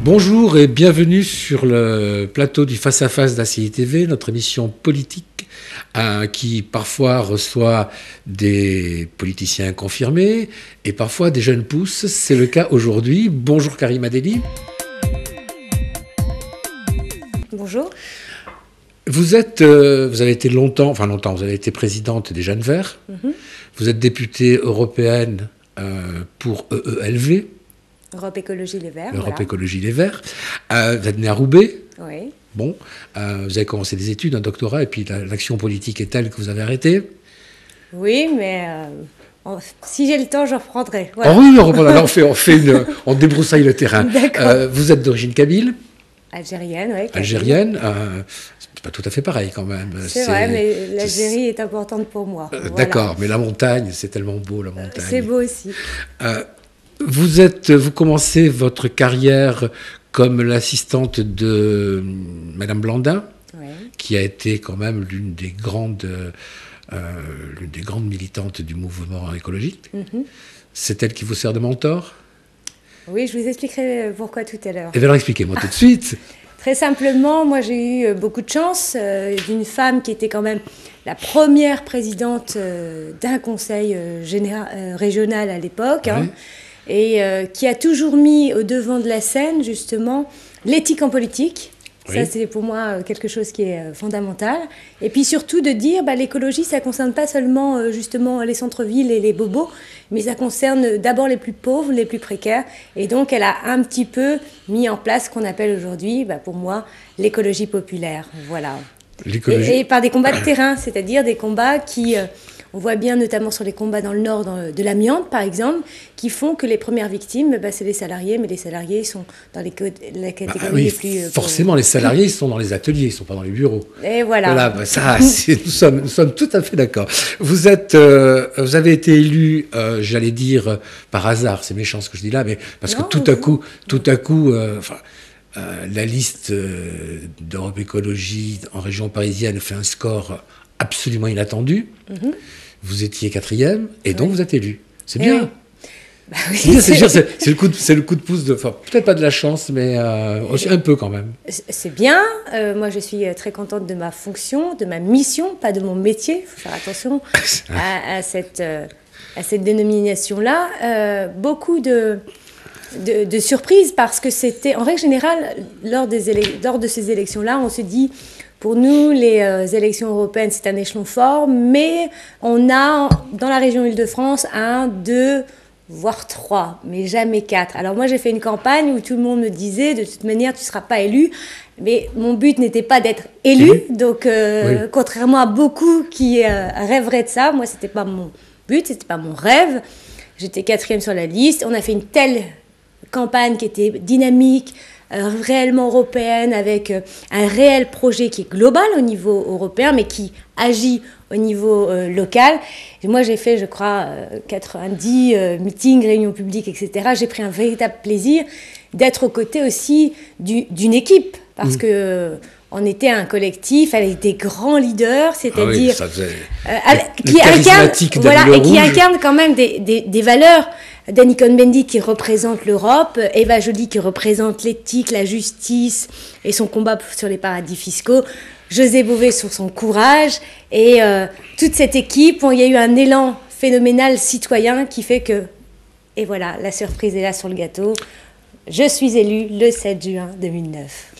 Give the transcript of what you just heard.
Bonjour et bienvenue sur le plateau du Face à Face d'ACI TV, notre émission politique qui parfois reçoit des politiciens confirmés et parfois des jeunes pousses. C'est le cas aujourd'hui. Bonjour Karima Deli. Bonjour. Vous avez été longtemps, vous avez été présidente des Jeunes Verts. Vous êtes députée européenne pour EELV. Europe Écologie Les Verts. Europe Écologie Les Verts. Vous êtes née à Roubaix. Oui. Bon, vous avez commencé des études, un doctorat, et puis l'action politique est telle que vous avez arrêté. Oui, mais si j'ai le temps, je reprendrai. Voilà. Oh oui, on débroussaille le terrain. D'accord. Vous êtes d'origine kabyle. Algérienne, oui. Algérienne. C'est pas tout à fait pareil quand même. C'est vrai, mais l'Algérie est importante pour moi. Voilà. D'accord, mais la montagne, c'est tellement beau, la montagne. C'est beau aussi. Vous commencez votre carrière comme l'assistante de Madame Blandin, qui a été quand même l'une des grandes militantes du mouvement écologique. C'est elle qui vous sert de mentor? Oui, je vous expliquerai pourquoi tout à l'heure. Eh bien, alors expliquez-moi tout de suite. Très simplement, moi j'ai eu beaucoup de chance d'une femme qui était quand même la première présidente d'un conseil régional à l'époque, et qui a toujours mis au devant de la scène justement l'éthique en politique. Ça, c'est pour moi quelque chose qui est fondamental. Et puis surtout de dire, l'écologie, ça ne concerne pas seulement justement les centres-villes et les bobos, mais ça concerne d'abord les plus pauvres, les plus précaires. Et donc, elle a un petit peu mis en place ce qu'on appelle aujourd'hui, pour moi, l'écologie populaire. Voilà. Et par des combats de terrain, c'est-à-dire des combats qui... on voit bien notamment sur les combats dans le nord de l'amiante, par exemple, qui font que les premières victimes, c'est les salariés, mais les salariés sont dans la catégorie les plus... forcément, les salariés, ils sont dans les ateliers, ils ne sont pas dans les bureaux. Et voilà. Nous sommes tout à fait d'accord. Vous avez été élu, j'allais dire, par hasard, c'est méchant ce que je dis là, mais parce que tout à coup, la liste d'Europe Écologie en région parisienne fait un score absolument inattendu. Vous étiez 4e et donc vous êtes élu. C'est bien. Oui, c'est le coup de pouce peut-être pas de la chance, mais aussi un peu quand même. C'est bien. Moi, je suis très contente de ma fonction, de ma mission, pas de mon métier. Il faut faire attention à cette dénomination-là. Beaucoup de surprises parce que c'était, en règle générale, lors de ces élections-là, on se dit... Pour nous, les élections européennes, c'est un échelon fort, mais on a, dans la région Île-de-France, 1, 2, voire 3, mais jamais 4. Alors moi, j'ai fait une campagne où tout le monde me disait, de toute manière, tu ne seras pas élu. Mais mon but n'était pas d'être élu, donc contrairement à beaucoup qui rêveraient de ça, moi, ce n'était pas mon but, ce n'était pas mon rêve. J'étais 4e sur la liste. On a fait une telle campagne qui était dynamique, réellement européenne, avec un réel projet qui est global au niveau européen, mais qui agit au niveau local. Et moi, j'ai fait, je crois, 90 meetings, réunions publiques, etc. J'ai pris un véritable plaisir d'être aux côtés aussi d'une équipe, parce que on était un collectif avec des grands leaders, c'est-à-dire qui incarnent quand même des valeurs. Danny Cohn-Bendit qui représente l'Europe, Eva Joly qui représente l'éthique, la justice et son combat sur les paradis fiscaux, José Bové sur son courage, et toute cette équipe, il y a eu un élan phénoménal citoyen qui fait que, et voilà, la surprise est là sur le gâteau, je suis élue le 7 juin 2009.